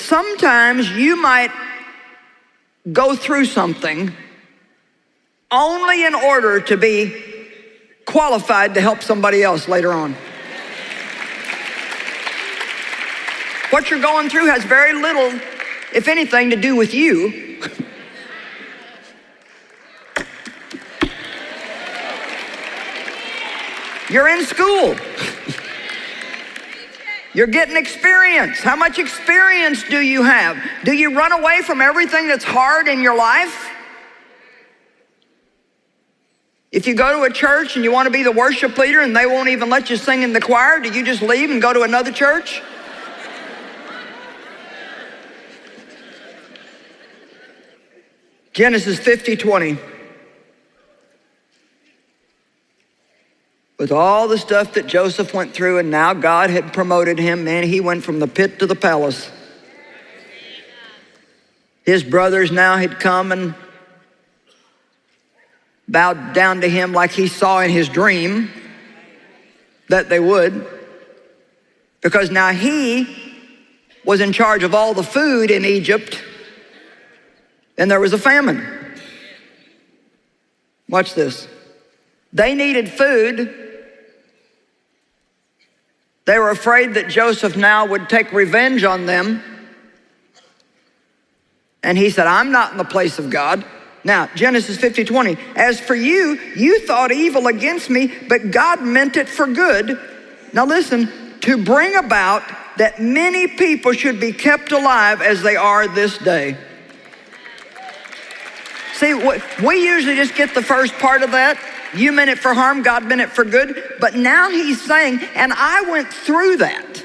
sometimes you might go through something only in order to be qualified to help somebody else later on. What you're going through has very little, if anything, to do with you. You're in school. You're getting experience. How much experience do you have? Do you run away from everything that's hard in your life? If you go to a church and you want to be the worship leader and they won't even let you sing in the choir, do you just leave and go to another church? Genesis 50:20. With all the stuff that Joseph went through, and now God had promoted him, man, he went from the pit to the palace. His brothers now had come and bowed down to him like he saw in his dream that they would, because now he was in charge of all the food in Egypt, and there was a famine. Watch this. They needed food. They were afraid that Joseph now would take revenge on them. And he said, I'm not in the place of God. Now, Genesis 50:20, as for you, you thought evil against me, but God meant it for good. Now listen, to bring about that many people should be kept alive as they are this day. See, we usually just get the first part of that. You meant it for harm, God meant it for good. But now he's saying, and I went through that.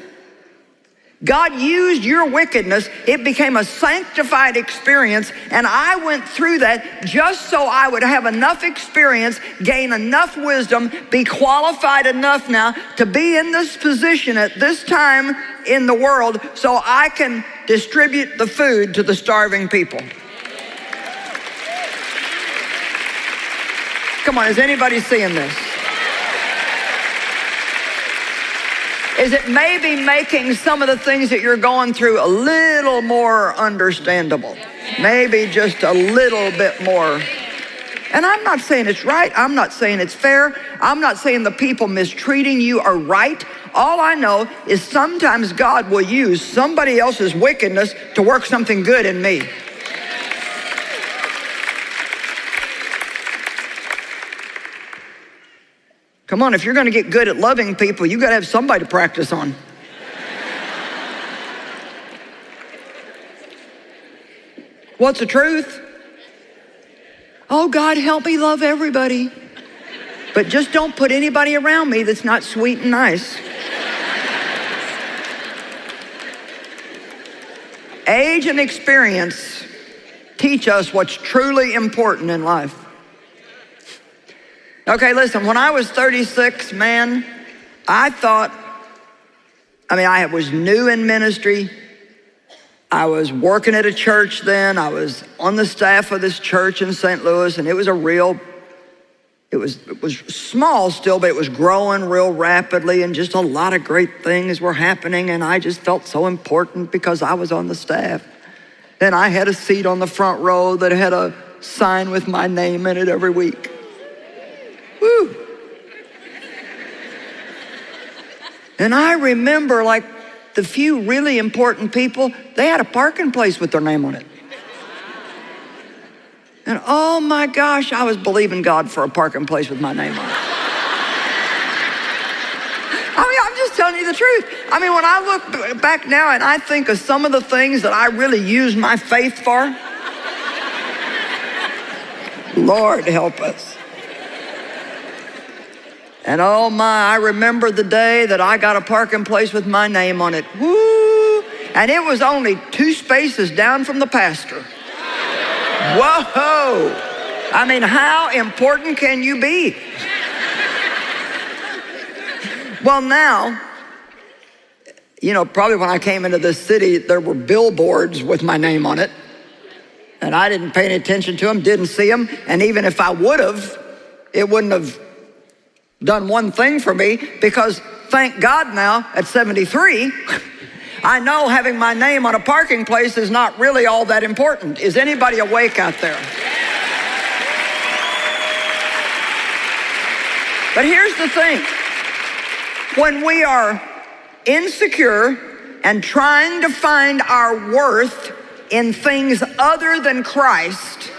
God used your wickedness. It became a sanctified experience, and I went through that just so I would have enough experience, gain enough wisdom, be qualified enough now to be in this position at this time in the world so I can distribute the food to the starving people. Come on, is anybody seeing this? Is it maybe making some of the things that you're going through a little more understandable? Maybe just a little bit more. And I'm not saying it's right. I'm not saying it's fair. I'm not saying the people mistreating you are right. All I know is sometimes God will use somebody else's wickedness to work something good in me. Come on, if you're going to get good at loving people, you got to have somebody to practice on. What's the truth? Oh, God, help me love everybody. But just don't put anybody around me that's not sweet and nice. Age and experience teach us what's truly important in life. Okay, listen, when I was 36, man, I was new in ministry. I was working at a church then. I was on the staff of this church in St. Louis, and it was small still, but it was growing real rapidly, and just a lot of great things were happening, and I just felt so important because I was on the staff. And I had a seat on the front row that had a sign with my name in it every week. Woo. And I remember, like, the few really important people, they had a parking place with their name on it. And oh my gosh, I was believing God for a parking place with my name on it. I'm just telling you the truth. When I look back now and I think of some of the things that I really used my faith for, Lord help us. And oh my, I remember the day that I got a parking place with my name on it. Woo! And it was only 2 spaces down from the pastor. Whoa! How important can you be? Well, now, probably when I came into this city, there were billboards with my name on it. And I didn't pay any attention to them, didn't see them. And even if I would have, it wouldn't have done one thing for me, because thank God now at 73, I know having my name on a parking place is not really all that important. Is anybody awake out there? But here's the thing. When we are insecure and trying to find our worth in things other than Christ,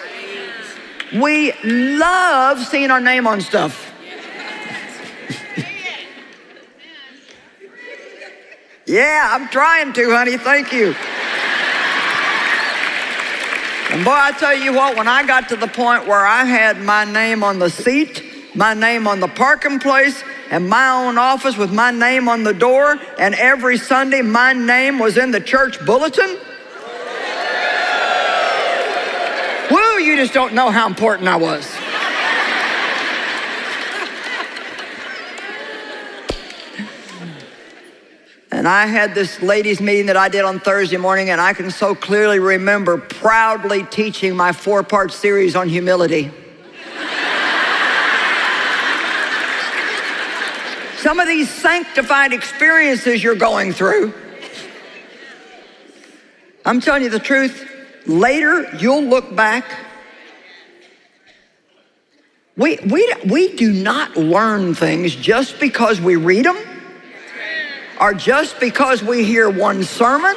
we love seeing our name on stuff. Yeah, I'm trying to, honey. Thank you. And boy, I tell you what, when I got to the point where I had my name on the seat, my name on the parking place, and my own office with my name on the door, and every Sunday my name was in the church bulletin. Woo, you just don't know how important I was. And I had this ladies' meeting that I did on Thursday morning, and I can so clearly remember proudly teaching my 4-part series on humility. Some of these sanctified experiences you're going through, I'm telling you the truth, later you'll look back. We do not learn things just because we read them or just because we hear one sermon.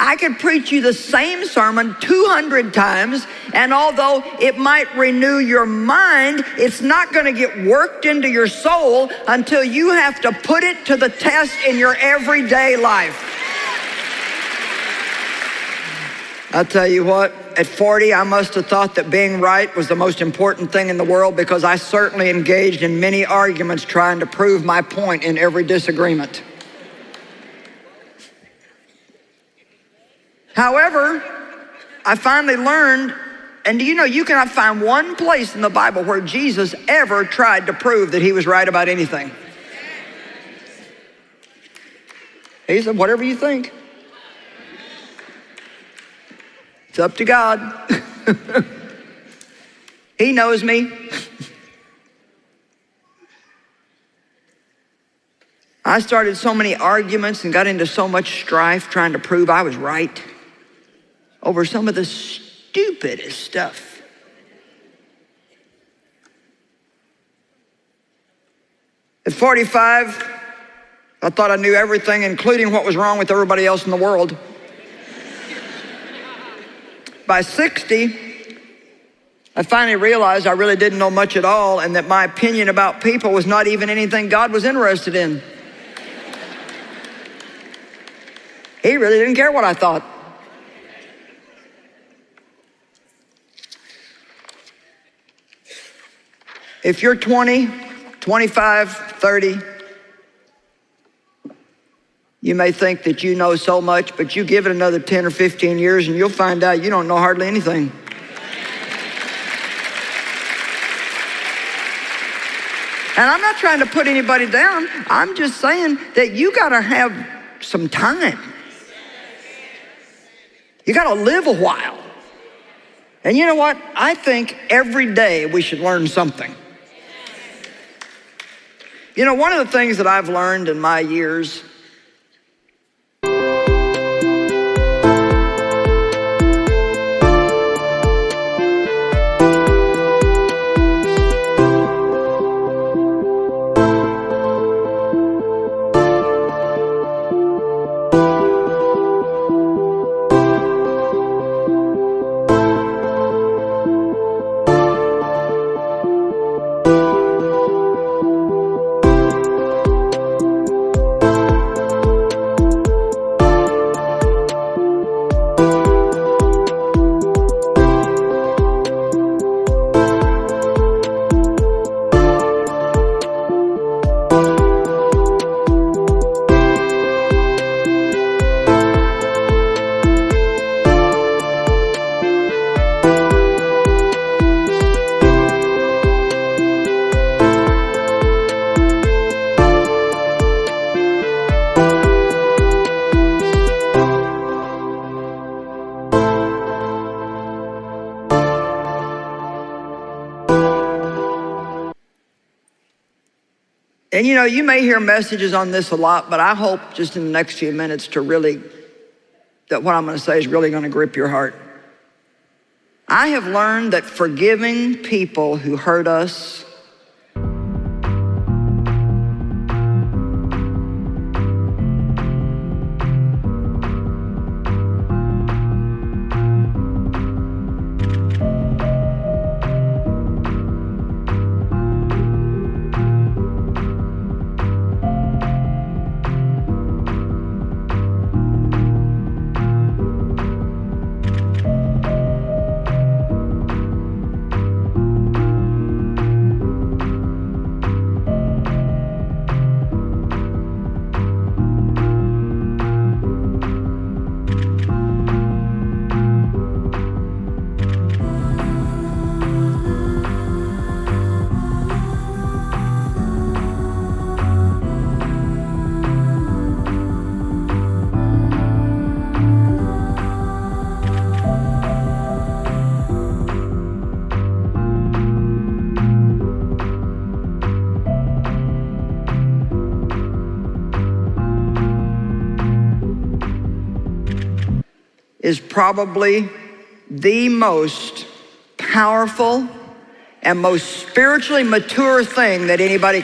I could preach you the same sermon 200 times, and although it might renew your mind, it's not going to get worked into your soul until you have to put it to the test in your everyday life. I'll tell you what, at 40, I must have thought that being right was the most important thing in the world, because I certainly engaged in many arguments trying to prove my point in every disagreement. However, I finally learned, and do you know, you cannot find one place in the Bible where Jesus ever tried to prove that he was right about anything. He said, whatever you think. It's up to God. He knows me. I started so many arguments and got into so much strife trying to prove I was right over some of the stupidest stuff. At 45, I thought I knew everything, including what was wrong with everybody else in the world. By 60, I finally realized I really didn't know much at all, and that my opinion about people was not even anything God was interested in. He really didn't care what I thought. If you're 20, 25, 30, you may think that you know so much, but you give it another 10 or 15 years and you'll find out you don't know hardly anything. And I'm not trying to put anybody down. I'm just saying that you got to have some time. You got to live a while. And you know what? I think every day we should learn something. You know, one of the things that I've learned in my years And you know, you may hear messages on this a lot, but I hope just in the next few minutes that what I'm going to say is really going to grip your heart. I have learned that forgiving people who hurt us is probably the most powerful and most spiritually mature thing that anybody